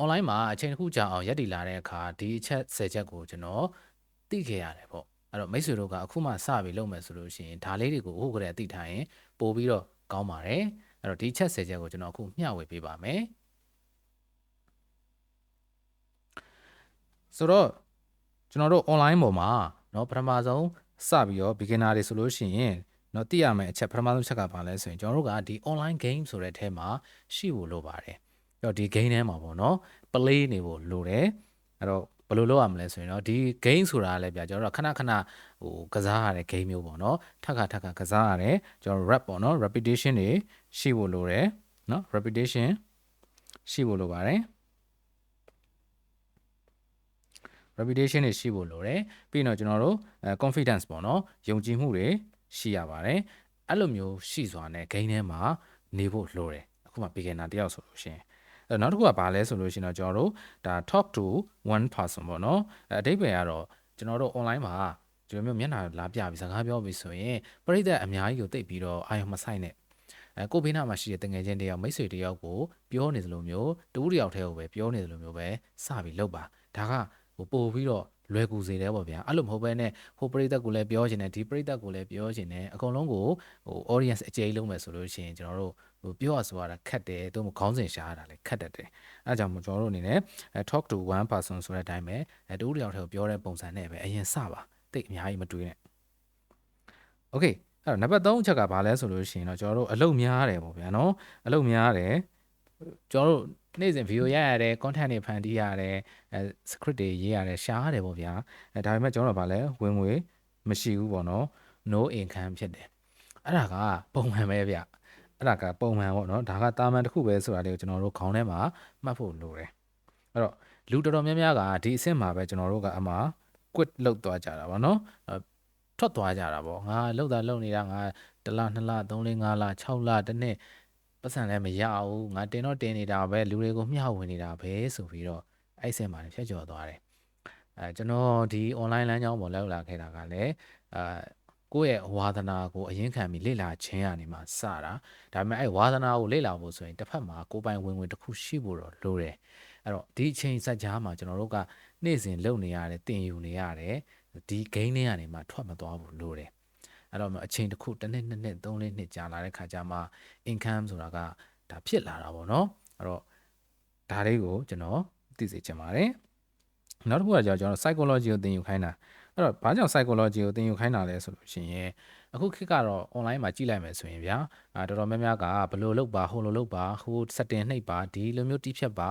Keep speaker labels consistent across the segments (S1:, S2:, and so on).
S1: online မှာအချိန်တစ်ခုကြာအောင်ရက်တည်လာတဲ့အခါဒီအချက်10ချက်ကိုကျွန်တော်သိခဲ့ရတယ်ပေါ့အဲ့တော့မိတ်ဆွေတို့ကအခုမှစပြီးလုပ်မယ်ဆိုလို့ရှိရင်ဒါလေးတွေကိုအခုကတည်းကသိထားရင်ပို့ပြီးတော့ကောင်းပါတယ်အဲ့တော့ဒီချက်10ချက်ကိုကျွန်တော်အခုမျှဝေပေးပါမယ်ဆိုတော့ကျွန်တော်တို့ online ပေါ်မှာเนาะပထမဆုံးစပြီးတော့ beginner တွေဆိုလို့ရှိရင်เนาะသိရမယ့်အချက်ပထမဆုံးချက်ကဘာလဲဆိုရင်ကျွန်တော်တို့ကဒီ online game ဆိုတဲ့အထဲမှာရှိဖို့လိုပါတယ်အဲ့တော့ဒီ game ထဲမှာပေါ့เนาะ play နေဖို့လိုတယ်အဲ့တော့ဘယ်လိုလုပ်ရမလဲဆိုရင်တော့ဒီ game ဆိုတာလည်းဗျာကျွန်တော်တို့ခဏခဏဟိုကစားရတဲ့ game မျိုးပေါ့เนาะထပ်ခါကစားရတယ်ကျွန်တော် rap ပေါ့เนาะ repetition တွေရှိဖို့လိုတယ်เนาะ repetition ရှိဖို့လိုပါတယ်reputation တွေရှိဖို့လိုတယ်ပြီးတော့ကျွန်တော်တို့confidence ပေါ့နော်ယုံကြည်မှုတွေရှိရပါတယ်အဲ့လိုမျိုးရှိစွာနဲ့ game ထဲမှာနေဖို့လိုတယ်အခုမှ beginner တယောက်ဆိုလို့ရှိရင်အဲ့နောက်တစ်ခုကဘာလဲဆိုလို့ရှိရင်တော့ကျွန်တော်တို့ဒါ talk to one person ပေါ့နော်အဓိပ္ပာယ်ကတော့ကျွန်တော်တို့ online မှာဒီလိုမျိုးမျက်နှာလာပြပြီးစကားပြောပြီးဆိုရင်ပရိသတ်အများကြီးကိုသိပြီးတော့အာရုံမဆိုင်နဲ့ကိုဘေးနားမှာရှိတဲ့တငယ်ချင်းတယောက်မိတ်ဆွေတယောက်ကိုပြောနေသလိုမျိုးတူးတယောက်တည်းကိုပဲပြောနေသလိုမျိုးပဲစပြီးလုပ်ပါဒါကပို့ပြီးတော့လွယ်ကူစေတယ်ပေါ့ဗျာအဲ့လိုမဟုတ်ဘဲနဲ့ဟိုပရိသတ်ကိုလည်းပြောချင်တယ်ဒီပရိသတ်ကိုလည်းပြောချင်တယ်အကုန်လုံးကိုဟို audience အကျယ်လုံးမယ်ဆိုလို့ရှိရင်ကျွန်တော်တို့ဟိုပြောရဆိုရတာခက်တယ်တို့မခေါင်းစဉ်ရှားရတာလည်းခက်တတ်တယ်အဲဒါကြောင့်မို့ကျွန်တော်တို့အနေနဲ့ talk to one person ဆိုတဲ့အတိုင်းပဲတူတယောက်တည်းကိုပြောတဲ့ပုံစံနဲ့ပဲအရင်စပါတိတ်အများကြီးမတွေးနဲ့ okay အဲ့တော့နံပါတ်3အချက်ကဘာလဲဆိုလို့ရှိရင်တော့ကျွန်တော်တို့အလုပ်များတယ်ပေါ့ဗျာနော်အလုပ်များတယ်ကျွန်တော်တို့နေ့စဉ် video ရရတယ် content တွေဖန်တီးရတယ်script တွေရေးရတယ်ရှားရတယ်ပေါ့ဗျာဒါပေမဲ့ကျွန်တော်တို့ကဘာလဲဝင်ငွေမရှိဘူးပေါ့နော် no income ဖြစ်တယ်အဲ့ဒါကပုံမှန်ပဲဗျအဲ့ဒါကပုံမှန်ပေါ့နော်ဒါကတာမန်တစ်ခုပဲဆိုတာလေးကိုကျွန်တော်တို့ခေါင်းထဲမှာမှတ်ဖို့လိုတယ်အဲ့တော့လူတော်တော်များများကဒီအဆင့်မှာပဲကျွန်တော်တို့ကအမှ quit လုပ်သွားကြတာပေါ့နော်ထွက်သွားကြတာပေါ့ငါလှုပ်တာလှုပ်နေတာငါ1လ2လ3လ5လ6လတစ်နှစ်ပတ်စံလည်းမရဘူးငါတင်တော့တင်နေတာပဲလူတွေကိုမျှဝေနေတာပဲဆိုပြီးတော့အဲ့ဆင်မှာဖြတ်ကျော်သွားတယ်ကျွန်တော်ဒီ online လမ်းကြောင်းပေါ်လောက်လာခဲ့တာကလည်းကိုယ့်ရဲ့ဝါသနာကိုအရင်ခံပြီးလေ့လာခြင်းရနေမှာစတာဒါပေမဲ့အဲ့ဝါသနာကိုလေ့လာဖို့ဆိုရင်တစ်ဖက်မှာကိုယ်ပိုင်ဝင်ဝင်တစ်ခုရှိဖို့တော့လိုတယ်အဲ့တော့ဒီအချိန်စက်ကြားမှာကျွန်တော်တို့ကနေ့စဉ်လုပ်နေရတယ်တင်ယူနေရတယ်ဒီ gain တွေကနေမှထွက်မသွားဘူးလို့တယ်အဲ့တော့အချိန်တစ်ခုတစ်နှစ်နှစ်နှစ်3 4နှစ်ကြာလာတဲ့ခါကျမှ income ဆိုတာကဒါဖြစ်လာတာပေါ့နော်အဲ့တော့ဒါလေးကိုကျွန်တော်သိစေချင်ပါတယ်နောက်တစ်ခုကကျွန်တော် psychology ကိုသင်ယူခိုင်းတာအဲ့တော့ဘာကြောင့် psychology ကိုသင်ယူခိုင်းတာလဲဆိုလို့ရှိရင်အခုခေတ်ကတော့ online မှာကြည့်လိုက်မယ်ဆိုရင်ဗျာတော်တော်များများကဘလို့လုပ်ပါဟိုလိုလုပ်ပါဟို setting နှိပ်ပါဒီလိုမျိုးတိဖြတ်ပ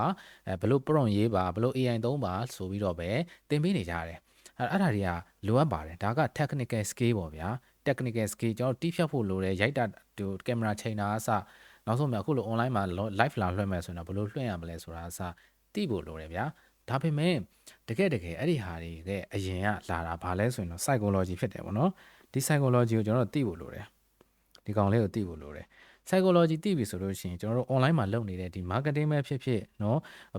S1: ါဘလို့ prompt ရေးပါဘလို့ AI သုံးပါဆိုပြီးတော့ပဲသင်ပေးနေကြတယ်အဲ့ဒါတွေကလိုအပ်ပါတယ်ဒါက technical skill ပေါ့ဗျာ technical skill ကျွန်တော်တိဖြတ်ဖို့လိုတယ်ရိုက်တာဒီ camera ချိန်တာအစနောက်ဆုံးမှအခုလို online မှာ live လာလွှင့်မယ်ဆိုရင်တော့ဘလို့လွှင့်ရမလဲဆိုတာအစသိဖို့လိုတယ်ဗျာဒါပေမဲ့တကယ်အဲ့ဒီဟာတွေကအရင်ကလာတာဘာလဲဆိုရင်တော့ psychology ဖြစ်တယ်ပေါ့နော်ဒီ psychology ကိုကျွန်တော်တို့သိဖို့လိုတယ်ဒီကောင်လေးကိုသိဖို့လိုတယ် psychology သိပြီဆိုလို့ရှိရင်ကျွန်တော်တို့ online မှာလုပ်နေတဲ့ဒီ marketing ပဲဖြစ်ဖြစ်เนาะ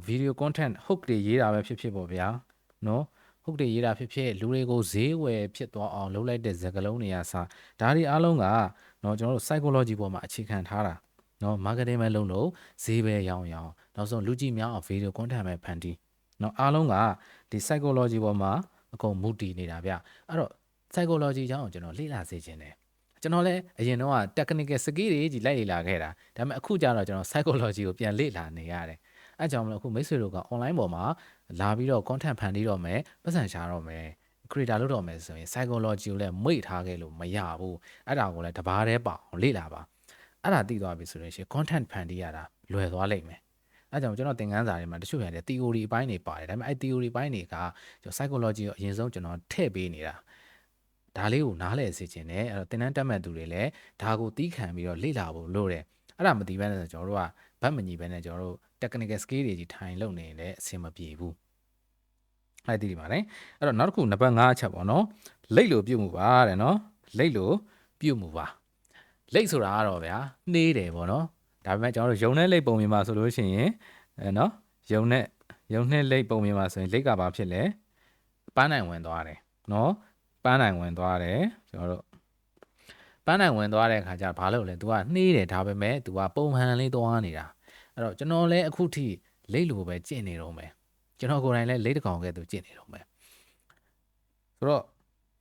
S1: video content hook တွေရေးတာပဲဖြစ်ဖြစ်ပေါ့ဗျာเนาะhook တွေရေးတာဖြစ်ဖြစ်လူတွေကိုဈေးဝယ်ဖြစ်သွားအောင်လုပ်လိုက်တဲ့စကားလုံးတွေကစဒါတွေအားလုံးကเนาะကျွန်တော်တို့ psychology ပေါ်မှာအခြေခံထားတာเนาะ marketing ပဲလုပ်လို့ဈေးပဲရောင်းနောက်ဆုံးလူကြည့်များအောင် video content ပဲဖန်တီးနော်အားလုံးကဒီ psychology ပေါ်မှာအကုန်မူတည်နေတာဗျအဲ့တော့ psychology အကြောင်းကိုကျွန်တော်လေ့လာစေချင်တယ်ကျွန်တော်လည်းအရင်တော့ technical skill တွေကြီးလိုက်လေ့လာခဲ့တာဒါပေမဲ့အခုကျတော့ကျွန်တော် psychology ကိုပြန်လေ့လာနေရတယ်အဲကြောင့်မလို့အခုမိတ်ဆွေတို့က online ပေါ်မှာလာပြီးတော့ content ဖန်တီးတော့မယ်ပတ်စံရှာတော့မယ် creator လုပ်တော့မယ်ဆိုရင် psychology ကိုလည်းမိတ်ထားခဲ့လို့မရဘူးအဲ့ဒါကိုလည်းတဘာတည်းပေါ့လေ့လာပါအဲ့ဒါသိသွားပြီဆိုရင် content ဖန်တီးရတာလွယ်သွားလိမ့်မယ်အဲကြောင့်ကျွန်တော်သင်ခန်းစာတွေမှာတချို့ရတယ် theory အပိုင်းတွေပါတယ်ဒါပေမဲ့အဲ theory ပိုင်းတွေကကျွန်တော် psychology ကိုအရင်ဆုံးကျွန်တော်ထည့်ပေးနေတာဒါလေးကိုနားလည်စေချင်တယ်အဲ့တော့သင်တန်းတက်မဲ့သူတွေလည်းဒါကိုတီးခံပြီးတော့လေ့လာဖို့လိုတယ်အဲ့ဒါမသိဘဲနဲ့ကျွန်တော်တို့ကဗတ်မညီဘဲနဲ့ကျွန်တော်တို့ technical skill တွေကြီးထိုင်လုပ်နေရင်လည်းအဆင်မပြေဘူးအဲ့ဒီဒီပါလေအဲ့တော့နောက်တစ်ခုနံပါတ်5အချက်ပေါ့နော်လိတ်လို့ပြုတ်မှုပါတဲ့နော်လိတ်လို့ပြုတ်မှုပါလိတ်ဆိုတာကတော့ဗျာနှေးတယ်ပေါ့နော်ဒါပေမဲ့ကျွန်တော်တို့ယုံတဲ့လိတ်ပုံမြင်မှာဆိုလို့ရှိရင်နော်ယုံနဲ့လိတ်ပုံမြင်မှာဆိုရင်လိတ်ကဘာဖြစ်လဲပန်းနိုင်ဝင်သွားတယ်နော်ပန်းနိုင်ဝင်သွားတယ်ကျွန်တော်တို့ပန်းနိုင်ဝင်သွားတဲ့အခါကျဘာလို့လဲ तू ကနှေးတယ်ဒါပေမဲ့ तू ကပုံမှန်လေးသွားနေတာအဲ့တော့ကျွန်တော်လည်းအခုထိ လိတ်လိုပဲကျင့်နေတော့မယ်ကျွန်တော်ကိုယ်တိုင်လည်းလိတ်တကောင်ကဲ့သို့ကျင့်နေတော့မယ်ဆိုတော့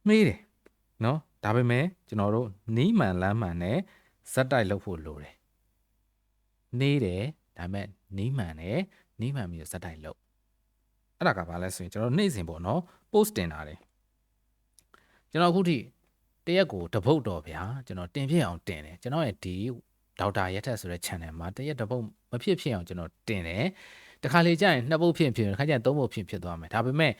S1: မှေးတယ်နော်ဒါပေမဲ့ကျွန်တော်တို့နီးမှန်လမ်းမှန်နဲ့ဇက်တိုက်လုပ်ဖို့လိုတယ်နေတယ်ဒါပေမဲ့နီးမှန်တယ်နီးမှန်ပြီးတော့ဇက်တိုက်လုပ်အဲ့ဒါကဘာလဲဆိုရင်ကျွန်တော်နေ့စဉ်ပေါ့နော် post တင်တာတယ်ကျွန်တော်အခုထိတရက်ကိုတပုတ်တော့ဗျာကျွန်တော်တင်ဖြစ်အောင်တင်တယ်ကျွန်တော်ရဲ့ဒီဒေါက်တာရက်ထက်ဆိုတဲ့ channel မှာတရက်တပုတ်မဖြစ်အောင်ကျွန်တော်တင်တယ်တခါလေကြာရင်2ပုတ်ဖြစ်တခါကျရင်3ပုတ်ဖြစ်သွားမယ်ဒါပေမဲ့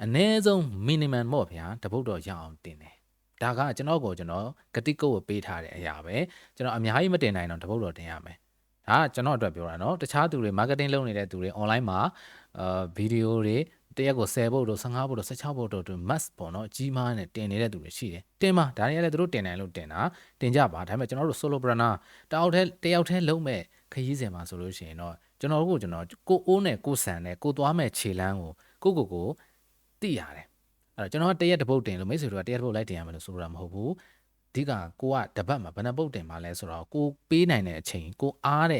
S1: အနည်းဆုံး minimum ပေါ့ဗျာတပုတ်တော့ရအောင်တင်တယ်ဒါကကျွန်တော်ဂတိကုတ်ကိုပေးထားတဲ့အရာပဲကျွန်တော်အများကြီးမတင်နိုင်တော့တပုတ်တော့တင်ရမယ်ဒါကကျွန်တော်အတွက်ပြောတာเนาะတခြားသူတွေ marketing လုပ်နေတဲ့သူတွေ online မှာဗီဒီယိုတွေတရက်ကို10ပုတ်တော့15ပုတ်တော့16ပုတ်တော့ must ပေါ့เนาะကြီးမားနဲ့တင်နေတဲ့သူတွေရှိတယ်တင်ပါဒါတွေကလည်းသူတို့တင်နိုင်လို့တင်တာတင်ကြပါဒါပေမဲ့ကျွန်တော်တို့ solopreneur တယောက်တည်းလုံးမဲ့ခရီးစဉ်မှာဆိုလို့ရှိရင်တော့ကျွန်တော်ကိုအိုးနဲ့ကိုဆန်နဲ့ကိုသွားမဲ့ခြေလမ်းကိုသိရတယ်အဲ့တော့ကျွန်တော်ကတရက်တပုတ်တင်လို့မိတ်ဆွေတို့ကတရက်တပုတ်လိုက်တင်ရမယ်လို့ဆိုလိုတာမဟုတ်ဘူးအဓိကကိုကတပတ်မှာဘယ်နှပုတ်တင်ပါလဲဆိုတော့ကိုပေးနိုင်တဲ့အချိန်ကိုအားတဲ့အ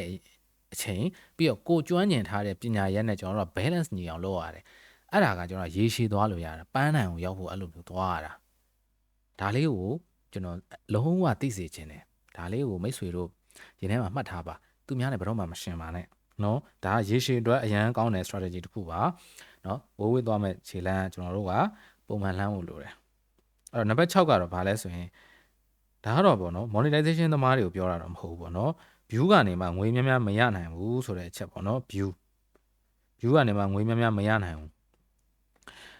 S1: ချိန်ပြီးတော့ကိုကျွမ်းကျင်ထားတဲ့ပညာရပ်နဲ့ကျွန်တော်တို့က balance ညီအောင်လုပ်ရတယ်အဲ့ဒါကကျွန်တော်ရေရှည်သွားလို့ရတာပန်းနိုင်ကိုရောက်ဖို့အဲ့လိုမျိုးသွားရတာဒါလေးကိုကျွန်တော်လုံးဝသိစေချင်တယ်ဒါလေးကိုမိတ်ဆွေတို့ဒီထဲမှာမှတ်ထားပါသူများနဲ့ဘယ်တော့မှမရှင်ပါနဲ့နော်ဒါရေရှည်အတွက်အရန်ကောင်းတဲ့ strategy တစ်ခုပါနော်ဝေးသွားမဲ့ခြေလမ်းကျွန်တော်တို့ကပုံမှန်လှမ်းဖို့လိုတယ်အဲ့တော့နံပါတ်6ကတော့ဘာလဲဆိုရင်ဒါကတော့ပေါ့နော် monetization သမားတွေကိုပြောတာတော့မဟုတ်ဘူးပေါ့နော် view ကနေမှငွေများများမရနိုင်ဘူးဆိုတဲ့အချက်ပေါ့နော် view ကနေမှငွေများများမရနိုင်ဘူး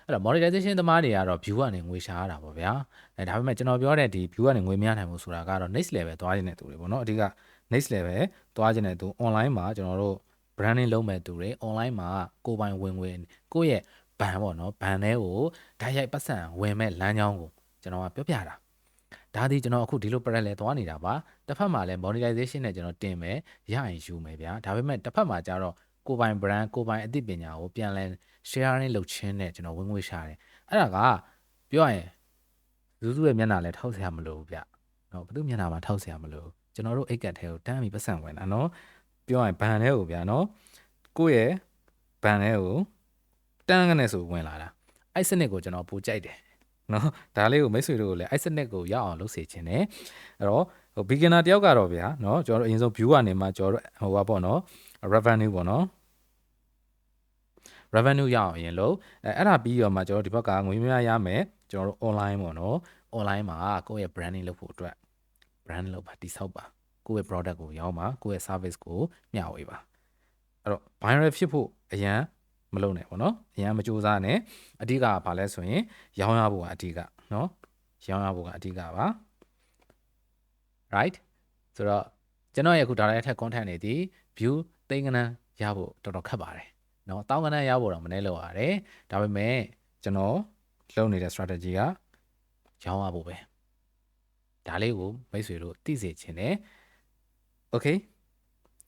S1: အဲ့တော့ monetization သမားတွေကတော့ view ကနေငွေရှာရတာပေါ့ဗျာဒါပေမဲ့ကျွန်တော်ပြောတဲ့ဒီ view ကနေငွေမရနိုင်ဘူးဆိုတာကတော့ next level သွားခြင်းတဲ့သူတွေပေါ့နော်အဓိက next level သွားခြင်းတဲ့သူ online မှာကျွန်တော်တို့ branding လုပ်မဲ့သူတွေ online မှာကိုယ်ပိုင်ဝင်ကိုယ့်ရဲ့ဘန်ပေါ့နော်ဘန်ထဲကိုဓာတ်ရိုက်ပတ်စံဝင်မဲ့လမ်းကြောင်းကိုကျွန်တော်ကပြောပြတာဒါဒီကျွန်တော်အခုဒီလို parallel သွားနေတာပါတစ်ဖက်မှာလည်း monetization နဲ့ကျွန်တော်တင်မယ်ရရင်ယူမယ်ဗျာဒါပေမဲ့တစ်ဖက်မှာကျတော့ကိုယ်ပိုင် brand ကိုယ်ပိုင်အသိပညာကိုပြန်လဲ sharing လုပ်ခြင်းနဲ့ကျွန်တော်ဝင်ငွေရှာတယ်အဲ့ဒါကပြောရရင်စုရဲ့မျက်နှာလည်းထောက်ဆရာမလိုဘူးဗျနော်ဘယ်သူမျက်နှာမှာထောက်ဆရာမလိုကျွန်တော်တို့အိတ်ကတ်ထဲကိုတန်းပြီးပတ်စံဝင်တာနော်ပြောရရင်ဘန်ထဲကိုဗျာနော်ကိုယ့်ရဲ့ဘန်ထဲကိုတန်းကနေဆိုဝင်လာတာအဲ့စနစ်ကိုကျွန်တော်ပိုကြိုက်တယ်နော်ဒါလေးကိုမိတ်ဆွေတို့ကိုလည်းအဲ့စနစ်ကိုရအောင်လုပ်စေချင်တယ်အဲ့တော့beginner တယောက်ကတော့ဗျာနော်ကျွန်တော်တို့အရင်ဆုံး view ကနေမှကျွန်တော်တို့ဟိုပါပေါ့နော် revenue ပေါ့နော် revenue ရအောင်အရင်လို့အဲ့ဒါပြီးတော့မှကျွန်တော်ဒီဘက်ကငွေများရမယ်ကျွန်တော်တို့ online ပေါ့နော် online မှာကိုယ့်ရဲ့ branding လုပ်ဖို့အတွက် brand လုပ်ပါတိဆောက်ပါကိုယ့်ရဲ့ product ကိုရောင်းပါကိုယ့်ရဲ့ service ကိုမျှဝေပါအဲ့တော့ viral ဖြစ်ဖို့အရန်မလုပ်နဲ့ပေါ့နော်အရန်မကြိုးစားနဲ့အဓိကဘာလဲဆိုရင်ရောင်းရဖို့ကအဓိကနော်ရောင်းရဖို့ကအဓိကပါ right ဆိုတော့ကျွန်တော်ရဲ့အခု data ထက် content တွေဒီ view သိန်းကနန်းရဖို့တော်တော်ခက်ပါတယ်နော်တောင်းကနန်းရဖို့တော့မနှဲလို့ရတယ်ဒါပေမဲ့ကျွန်တော်လုပ်နေတဲ့ strategy ကရောင်းရဖို့ပဲဒါလေးကိုမိတ်ဆွေတို့သိစေချင်တယ် okay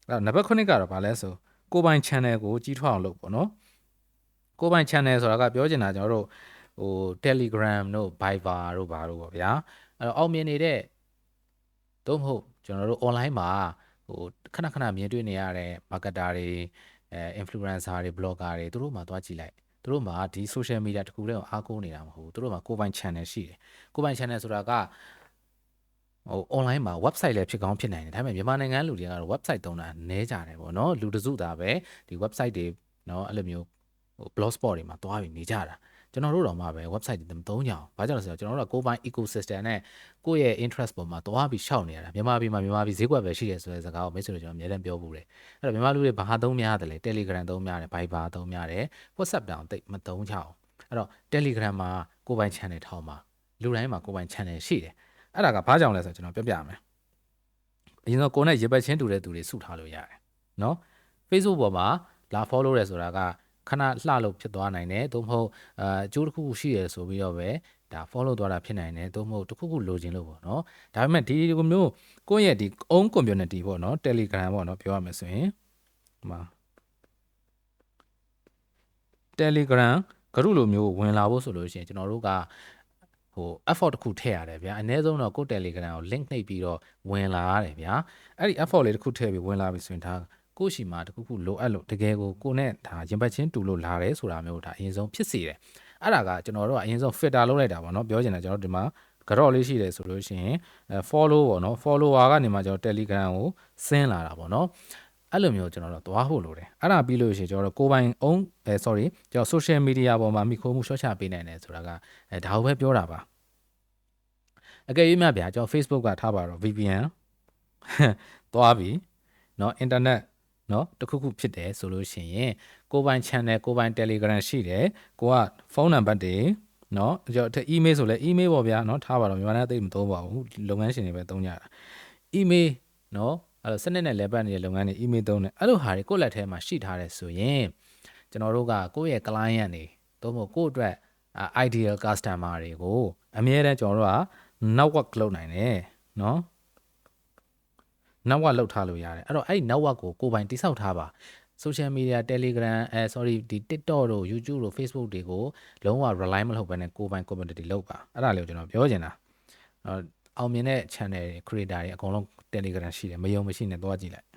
S1: အဲ့နံပါတ်9ကတော့ဘာလဲဆိုကိုပိုင် channel ကိုကြီးထွားအောင်လုပ်ပေါ့နော်ကိုပိုင် channel ဆိုတာကပြောချင်တာကျွန်တော်တို့ဟို Telegram တို့ Viber တို့ဘာတို့ပေါ့ဗျာအဲ့တော့အောင်မြင်နေတဲ့သို့မဟုတ်ကျွန်တော်တို့ online မှာဟိုခဏမြင်တွေ့နေရတဲ့ marketer တွေinfluencer တွေ blogger တွေသူတို့မှာသွားကြည့်လိုက်သူတို့မှာဒီ social media တခုတည်းကိုအားကိုးနေတာမဟုတ်ဘူးသူတို့မှာကိုပိုင် channel ရှိတယ်ကိုပိုင် channel ဆိုတာကဟို online မှာ website လည်းဖြစ်ကောင်းဖြစ်နိုင်တယ်ဒါပေမဲ့မြန်မာနိုင်ငံလူတွေကတော့ website သုံးတာနည်းကြတယ်ပေါ့နော်လူတစုသားပဲဒီ website တွေနော်အဲ့လိုမျိုးဟို blog spot တွေမှာသွားပြီးနေကြတာကျွန်တော်တို့တော့မှပဲ website တွေမသုံးကြအောင်ဘာကြောင့်လဲဆိုတော့ကျွန်တော်တို့ကကိုယ်ပိုင် ecosystem နဲ့ကိုယ့်ရဲ့ interest ပေါ်မှာသွားပြီးရှောက်နေရတာမြန်မာပြည်ဈေးကွက်ပဲရှိတယ်ဆိုတဲ့စကားကိုမိတ်ဆွေတို့ကျွန်တော်အများနဲ့ပြောဘူးတယ်အဲ့တော့မြန်မာလူတွေဘာသုံးများတယ်လဲ Telegram သုံးများတယ် Viber သုံးများတယ် WhatsApp တောင်တိတ်မသုံးကြအောင်အဲ့တော့ Telegram မှာကိုယ်ပိုင် channel ထောင်ပါလူတိုင်းမှာကိုယ်ပိုင် channel ရှိတယ်အဲ့ဒါကဘာကြောင့်လဲဆိုတော့ကျွန်တော်ပြောပြမယ်အရင်ဆုံးကိုယ်နဲ့ရေပတ်ချင်းတူတဲ့သူတွေစုထားလို့ရတယ်နော် Facebook ပေါ်မှာလာ follow ရဲဆိုတာကခဏလှလို့ဖြစ်သွားနိုင်တယ်သို့မဟုတ်အကျိုးတစ်ခုရှိရဆိုပြီးတော့ပဲဒါ follow သွားတာဖြစ်နိုင်တယ်သို့မဟုတ်တစ်ခုလိုချင်လို့ပေါ့နော်ဒါပေမဲ့ဒီလိုမျိုးကိုယ့်ရဲ့ဒီ own community ပေါ့နော် Telegram ပေါ့နော်ပြောရမယ်ဆိုရင်ဒီမှာ Telegram ဂရုလိုမျိုးဝင်လာဖို့ဆိုလို့ရှိရင်ကျွန်တော်တို့ကဟို effort တစ်ခုထည့်ရတယ်ဗျာအနည်းဆုံးတော့ကို Telegram ကို link နှိပ်ပြီးတော့ဝင်လာရတယ်ဗျာအဲ့ဒီ effort လေးတစ်ခုထည့်ပြီးဝင်လာပြီဆိုရင်ဒါ ကိုရှိမှာတခုခုလိုအပ်လို့တကယ်ကိုနဲ့ဒါရင်ပတ်ချင်းတူလို့လာတယ်ဆိုတာမျိုးဒါအရင်ဆုံးဖြစ်စီတယ်အဲ့ဒါကကျွန်တော်တို့ကအရင်ဆုံး filter လုပ်လိုက်တာပေါ့နော်ပြောချင်တယ်ကျွန်တော်တို့ဒီမှာကြော့လေးရှိတယ်ဆိုလို့ရှိရင် follow ပေါ့နော် follower ကနေမှကျွန်တော် Telegram ကိုဆင်းလာတာပေါ့နော်အဲ့လိုမျိုးကျွန်တော်တို့သွားဖို့လိုတယ်အဲ့ဒါပြီးလို့ရှိရင်ကျွန်တော်တို့ကိုပိုင်အုံးsorry ကျွန်တော် social media ပေါ်မှာမိခိုးမှုရှော့ချပေးနိုင်တယ်ဆိုတာကဒါကိုပဲပြောတာပါအကယ်၍များဗျာကျွန်တော် Facebook ကထားပါတော့ VPN သွားပြီเนาะ internet เนาะတခုခုဖြစ်တယ်ဆိုလို့ရှိရင်ကိုပိုင် channel ကိုပိုင် Telegram ရှိတယ်ကိုကဖုန်းနံပါတ်တွေเนาะကျွန်တော် email ဆိုလဲ email ပေါ့ဗျာเนาะထားပါတော့မြန်မာနဲ့သိမသုံးပါဘူးလုပ်ငန်းရှင်တွေပဲသုံးကြတာ email เนาะအဲ့လိုစနစ်နဲ့လဲပတ်နေတဲ့လုပ်ငန်းတွေ email သုံးတယ်အဲ့လိုဟာတွေကိုယ့်လက်ထဲမှာရှိထားတယ်ဆိုရင်ကျွန်တော်တို့ကကိုယ့်ရဲ့ client တွေသို့မဟုတ်ကိုယ့်အတွက် ideal customer တွေကိုအမြဲတမ်းကျွန်တော်တို့က network လုပ်နိုင်တယ်เนาะnetwork လောက်ထားလို့ရတယ်အဲ့တော့အဲ့ဒီ network ကိုပိုင်တိစောက်ထားပါ social media Telegram sorry ဒီ TikTok တို့ YouTube တို့ Facebook တွေကိုလုံးဝ rely မလုပ်ဘဲနဲ့ကိုပိုင် community လုပ်ပါအဲ့ဒါလေးကိုကျွန်တော်ပြောချင်တာအောင်မြင်တဲ့ channel တွေ creator တွေအကုန်လုံး Telegram ရှိတယ်မယုံမရှိနဲ့သွားကြည့်လိုက်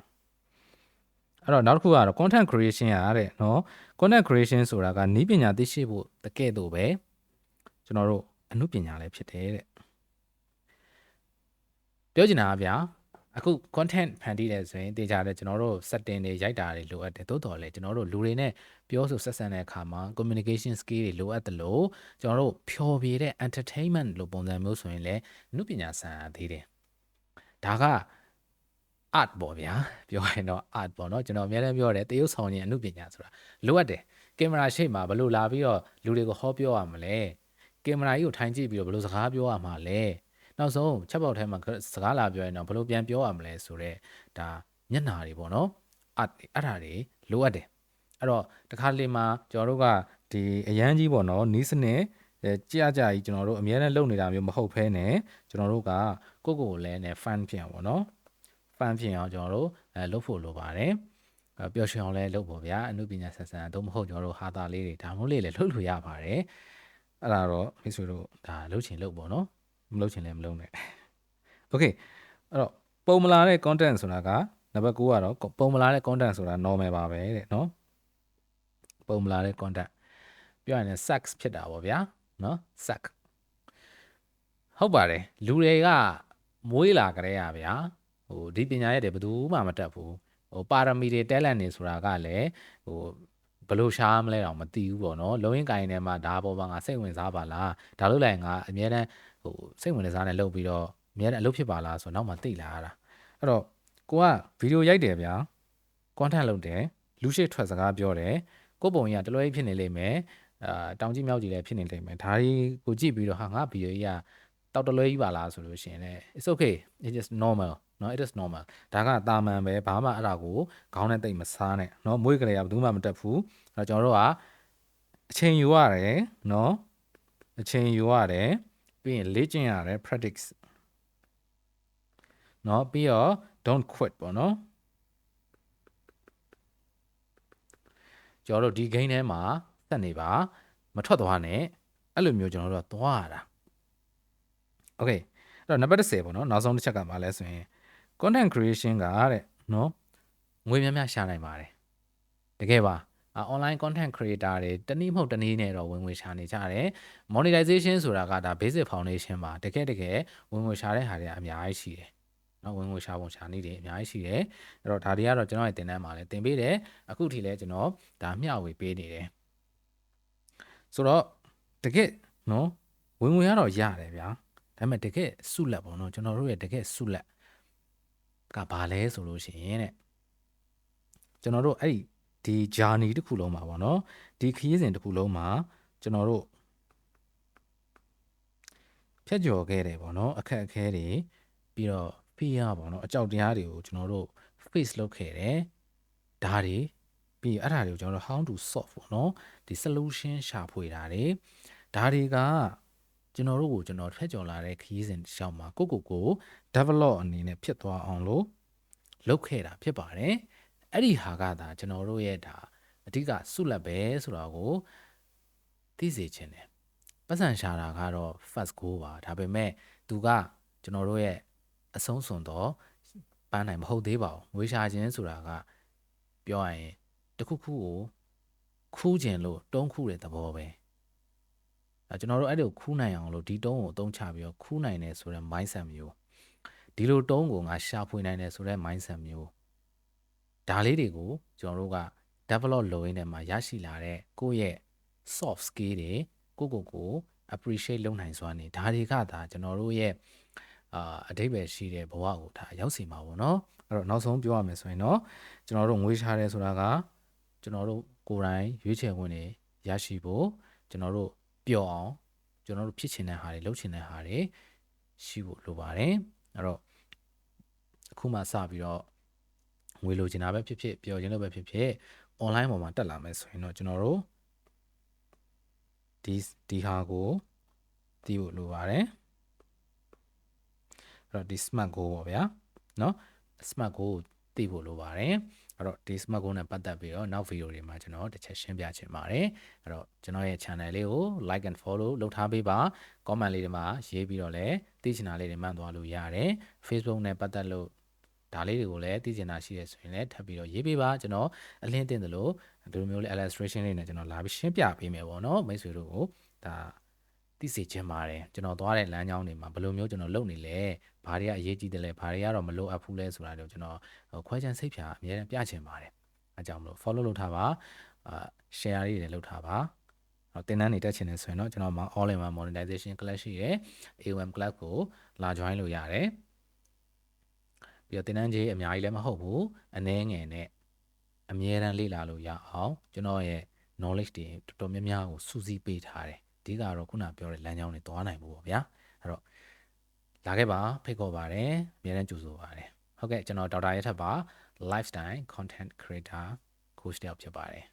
S1: အဲ့တော့နောက်တစ်ခုကတော့ content creation ရတဲ့เนาะ content creation ဆိုတာကနည်းပညာသိရှိဖို့တကယ်တော့ပဲကျွန်တော်တို့အမှုပညာလည်းဖြစ်တယ်တဲ့ပြောချင်တာကဗျာအခု content ဖန်တီးတယ်ဆိုရင်တေချာတယ်ကျွန်တော်တို့ setting တွေရိုက်တာတွေလိုအပ်တယ်တိုးတော်လဲကျွန်တော်တို့လူတွေနဲ့ပြောဆိုဆက်ဆံတဲ့အခါမှာ communication skill တွေလိုအပ်တယ်လို့ကျွန်တော်တို့ဖြော်ပြတဲ့ entertainment လို့ပုံစံမျိုးဆိုရင်လည်းအမှုပညာဆန်သေးတယ်ဒါက art ပေါ့ဗျာပြောရင်တော့ art ပေါ့နော်ကျွန်တော်အများအားပြောတယ်တရုပ်ဆောင်ခြင်းအမှုပညာဆိုတာလိုအပ်တယ်ကင်မရာရှေ့မှာဘယ်လိုလာပြီးတော့လူတွေကိုဟောပြောရမလဲကင်မရာကြီးကိုထိုင်ကြည့်ပြီးတော့ဘယ်လိုစကားပြောရမှာလဲနောက်ဆုံးချက်ပေါက်ထဲမှာစကားလာပြောရင်တော့ဘယ်လိုပြန်ပြောရမလဲဆိုတော့ဒါမျက်နှာတွေပေါ့နော်အဲ့ဒါတွေလိုအပ်တယ်အဲ့တော့တခါလေမှာကျွန်တော်တို့ကဒီအရန်ကြီးပေါ့နော်နီးစနစ်ကြာကြီးကျွန်တော်တို့အများနဲ့လုပ်နေတာမျိုးမဟုတ်ဘဲနဲ့ကျွန်တော်တို့ကကိုလည်းနဲ့ fun ဖြစ်အောင်ပေါ့နော် fun ဖြစ်အောင်ကျွန်တော်တို့လုပ်ဖို့လိုပါတယ်ပျော်ရွှင်အောင်လည်းလုပ်ဖို့ဗျာအမှုပညာဆက်ဆံတော့မဟုတ်ကျွန်တော်တို့ဟာတာလေးတွေဒါမှမဟုတ်လေလုပ်လို့ရပါတယ်အဲ့ဒါတော့မိတ်ဆွေတို့ဒါလုပ်ချင်လုပ်ပေါ့နော်မလုပ်ချင်လည်းမလုပ်နဲ့ okay အဲ့တော့ပုံမလာတဲ့ content ဆိုတာကနံပါတ်9ကတော့ပုံမလာတဲ့ content ဆိုတာ normal ပါပဲတဲ့နော်ပုံမလာတဲ့ content ပြောရရင် sex ဖြစ်တာပေါ့ဗျာနော် sex ဟုတ်ပါတယ်လူတွေကမွေးလာကြတဲ့ဗျာဟိုဒီပညာရက်တွေဘယ်သူမှမတတ်ဘူးဟိုပါရမီတွေ talent တွေဆိုတာကလည်းဟိုဘလို့ရှားမလဲတော့မသိဘူးပေါ့နော်လုံးရင်ကိုင်းထဲမှာဒါပေါ်မှာငါစိတ်ဝင်စားပါလားဒါလို့လိုက်ငါအများတန်းဟိုစိတ်ဝင်စားနေလုပ်ပြီးတော့အများတန်းအလုပ်ဖြစ်ပါလားဆိုတော့နောက်မှသိလာရတာအဲ့တော့ကိုကဗီဒီယိုရိုက်တယ်ဗျာ content လုပ်တယ်လူရှိထွက်စကားပြောတယ်ကိုပုံကြီးကတလွဲဖြစ်နေလိမ့်မယ်တောင်ကြီးမြောက်ကြီးလည်းဖြစ်နေလိမ့်မယ်ဒါတွေကိုကြည့်ပြီးတော့ဟာငါဗီဒီယိုကြီးကတောက်တလွဲကြီးပါလားဆိုလို့ရှိရင်လည်း it's okay it is normal နော် it is normal ဒါကတာမန်ပဲဘာမှအဲ့ဒါကိုခေါင်းနဲ့တိတ်မစားနဲ့နော်မွေးကြရဘယ်သူမှမတက်ဘူးအဲ့တော့ကျွန်တော်တို့ကအချိန်ယူရတယ်နော်အချိန်ယူရတယ်ပြီးရင်လေ့ကျင့်ရတယ် practice နော်ပြီးတော့ don't quit ပေါ့နော်ကျွန်တော်တို့ဒီ game ထဲမှာဆက်နေပါမထွက်သွားနဲ့အဲ့လိုမျိုးကျွန်တော်တို့ကသွားရတာ okay အဲ့တော့နံပါတ်10ပေါ့နော်နောက်ဆုံးတစ်ချက်ကဘာလဲဆိုရင် content creation ကတဲ့နော်ငွေများများရှာနိုင်ပါတယ်တကယ်ပါonline content creator တွေတနည်းမဟုတ်တနည်းနဲ့တော့ဝင်ငွေရှာနေကြတယ် monetization ဆိုတာကဒါ basic foundation ပါတကယ်ဝင်ငွေရှာတဲ့ဟာတွေအများကြီးရှိတယ်နော်ဝင်ငွေရှာပုံရှာနည်းတွေအများကြီးရှိတယ်အဲ့တော့ဒါတွေကတော့ကျွန်တော်ရဲ့သင်တန်းမှာလည်းသင်ပေးတယ်အခုထိလည်းကျွန်တော်ဒါမျှဝေပေးနေတယ်ဆိုတော့တကယ်နော်ဝင်ငွေကတော့ရတယ်ဗျာဒါပေမဲ့တကယ်ဆုလက်ပေါ့နော်ကျွန်တော်တို့ရဲ့တကယ်ဆုလက်ကဘာလဲဆိုလို့ရှိရင်တဲ့ကျွန်တော်တို့အဲ့ဒီ journey တစ်ခုလုံးမှာပေါ့နော်ဒီခရီးစဉ်တစ်ခုလုံးမှာကျွန်တော်တို့ဖြတ်ကျော်ခဲ့တယ်ပေါ့နော်အခက်အခဲတွေပြီးတော့ fear ပေါ့နော်အကြောက်တရားတွေကိုကျွန်တော်တို့ face လုပ်ခဲ့တယ်ဒါတွေပြီးအဲ့ဒါတွေကိုကျွန်တော်တို့ how to solve ပေါ့နော်ဒီ solution ရှာဖွေတာတွေဒါတွေကကျွန်တော်တို့ကိုကျွန်တော်ဖြတ်ကျော်လာတဲ့ခရီးစဉ်တစ်လျှောက်မှာကို develop အနေနဲ့ဖြစ်သွားအောင်လို့လုပ်ခဲ့တာဖြစ်ပါတယ်အဲ့ဒီဟာကဒါကျွန်တော်တို့ရဲ့ဒါအဓိကဆုလက်ပဲဆိုတော့ကိုသိစေချင်တယ်ပတ်စံရှာတာကတော့ first goal ပါဒါပေမဲ့သူကကျွန်တော်တို့ရဲ့အဆုံးစွန်တော့ပန်းနိုင်မဟုတ်သေးပါဘူးငွေရှာခြင်းဆိုတာက ပြောရရင်တစ်ခုခုကိုခူးခြင်းလို့တုံးခူးတဲ့သဘောပဲကျွန်တော်တို့အဲ့လိုခူးနိုင်အောင်လို့ဒီတုံးကိုအသုံးချပြီးတော့ခူးနိုင်တယ်ဆိုတဲ့ mindset မျိုးဒီလိုတုံးကိုငါရှာဖွေနိုင်တယ်ဆိုတဲ့ mindset မျိုးဒါလေးတွေကိုကျွန်တော်တို့က develop လုပ်ရင်းနဲ့မှာရရှိလာတဲ့ကိုယ့်ရဲ့ soft skill တွေကို appreciate လုပ်နိုင်စွာနေဒါတွေကဒါကျွန်တော်တို့ရဲ့အဓိပ္ပာယ်ရှိတဲ့ဘဝကိုဒါရောက်စီမှာပေါ့နော်အဲ့တော့နောက်ဆုံးပြောရမယ်ဆိုရင်တော့ကျွန်တော်တို့ငွေရှာတယ်ဆိုတာကကျွန်တော်တို့ကိုယ်တိုင်ရွေးချယ်ခွင့်တွေရရှိဖို့ကျွန်တော်တို့ပျော်အောင်ကျွန်တော်တို့ဖြစ်ချင်တဲ့ဟာတွေလုပ်ချင်တဲ့ဟာတွေရှိဖို့လိုပါတယ်အဲ့တော့အခုမှစပြီးတော့ငွေလိုချင်တာပဲဖြစ်ဖြစ်ပျော်ချင်လို့ပဲဖြစ်ဖြစ် online ပေါ်မှာတက်လာမယ်ဆိုရင်တော့ကျွန်တော်တို့ဒီဟာကိုသိဖို့လိုပါတယ်အဲ့တော့ဒီ smart goal ပေါ့ဗျာเนาะ smart goal ကိုသိဖို့လိုပါတယ်အဲ့တော့ဒီ smart goal နဲ့ပတ်သက်ပြီးတော့နောက်ဗီဒီယိုတွေမှာကျွန်တော်တစ်ချက်ရှင်းပြချင်ပါတယ်အဲ့တော့ကျွန်တော်ရဲ့ channel လေးကို like and follow လုပ်ထားပေးပါ comment လေးတွေမှာရေးပြီးတော့လည်းသိချင်တာလေးတွေမှန်သွားလို့ရတယ် Facebook နဲ့ပတ်သက်လို့ဒါလေးတွေကိုလည်းသိချင်တာရှိတယ်ဆိုရင်လည်းထပ်ပြီးတော့ရေးပေးပါကျွန်တော်အလင်းတင်တယ်လို့ဒီလိုမျိုးလေး illustration လေးနဲ့ကျွန်တော်လာပြီးရှင်းပြပေးမယ်ပေါ့နော်မိတ်ဆွေတို့ကိုဒါသိစေချင်ပါတယ်ကျွန်တော်သွားတဲ့လမ်းကြောင်းတွေမှာဘယ်လိုမျိုးကျွန်တော်လုပ်နေလဲဘာတွေကအရေးကြီးတယ်လဲဘာတွေကတော့မလိုအပ်ဘူးလဲဆိုတာတော့ကျွန်တော်ခွဲခြမ်းစိတ်ဖြာအများနဲ့ပြချင်ပါတယ်အဲကြောင့်မလို့ follow လုပ်ထားပါshare လေးတွေလုပ်ထားပါတင်တန်းနေတက်ချင်တယ်ဆိုရင်တော့ကျွန်တော်မှာ all in one monetization class ရှိတယ် AOM class ကိုလာ join လို့ရတယ်ပြီးတော့တင်တန်းကြီးအများကြီးလည်းမဟုတ်ဘူးအနည်းငယ်နဲ့အမြဲတမ်းလေ့လာလို့ရအောင်ကျွန်တော်ရဲ့ knowledge တွေတော်တော်များများကိုစုစည်းပေးထားတယ်ဒီကတော့ခုနပြောတဲ့လမ်းကြောင်းတွေသွားနိုင်ဖို့ပေါ့ဗျာအဲ့တော့လာခဲ့ပါဖိတ်ခေါ်ပါတယ်အများနဲ့ကြိုဆိုပါတယ်ဟုတ်ကဲ့ကျွန်တော်ဒေါက်တာရဲထက်ပါ lifestyle content creator coach တယောက်ဖြစ်ပါတယ်